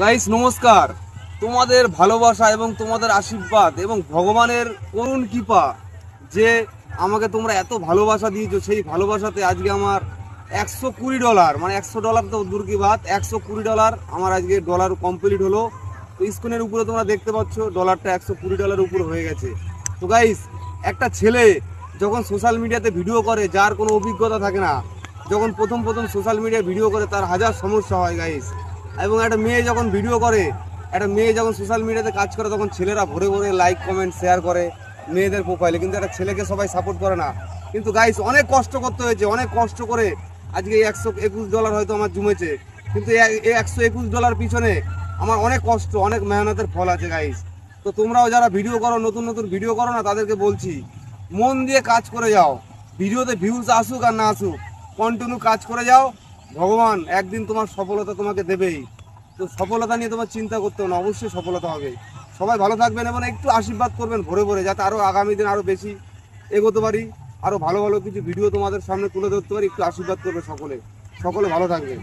Guys নমস্কার। তোমাদের ভালোবাসা এবং তোমাদের আশীর্বাদ এবং ভগবানের করুণ কৃপা যে আমাকে তোমরা এত ভালোবাসা দিয়েছো, সেই ভালোবাসাতে আজকে আমার $120 মানে $100 তো দূর কি বাত, $120 আমার আজকে ডলার কমপ্লিট হলো। তো স্ক্রিনের উপরে তোমরা দেখতে পাচ্ছ ডলারটা $120 উপর হয়ে গেছে। তো গাইস, একটা ছেলে যখন সোশ্যাল মিডিয়াতে ভিডিও করে, যার কোনো অভিজ্ঞতা থাকে না, যখন প্রথম সোশ্যাল মিডিয়ায় ভিডিও করে তার হাজার সমস্যা হয় গাইস। এবং একটা মেয়ে যখন ভিডিও করে, একটা মেয়ে যখন সোশ্যাল মিডিয়াতে কাজ করে, তখন ছেলেরা ভরে ভরে লাইক কমেন্ট শেয়ার করে মেয়েদের প্রোফাইলে, কিন্তু একটা ছেলেকে সবাই সাপোর্ট করে না। কিন্তু গাইস, অনেক কষ্ট করতে হয়েছে, অনেক কষ্ট করে আজকে এই $121 হয়তো আমার জমেছে, কিন্তু এই $121 পিছনে আমার অনেক কষ্ট, অনেক মেহনতের ফল আছে গাইস। তো তোমরাও যারা ভিডিও করো, নতুন নতুন ভিডিও করো না, তাদেরকে বলছি মন দিয়ে কাজ করে যাও। ভিডিওতে ভিউজ আসুক আর না আসুক, কন্টিনিউ কাজ করে যাও। ভগবান একদিন তোমার সফলতা তোমাকে দেবেই। তো সফলতা নিয়ে তোমার চিন্তা করতে হবে না, অবশ্যই সফলতা হবে। সবাই ভালো থাকবেন এবং একটু আশীর্বাদ করবেন ভরে ভরে, যাতে আরও আগামী দিন আরও বেশি এগোতে পারি, আরও ভালো ভালো কিছু ভিডিও তোমাদের সামনে তুলে ধরতে পারি। একটু আশীর্বাদ করবে সকলে, সকলে ভালো থাকবে।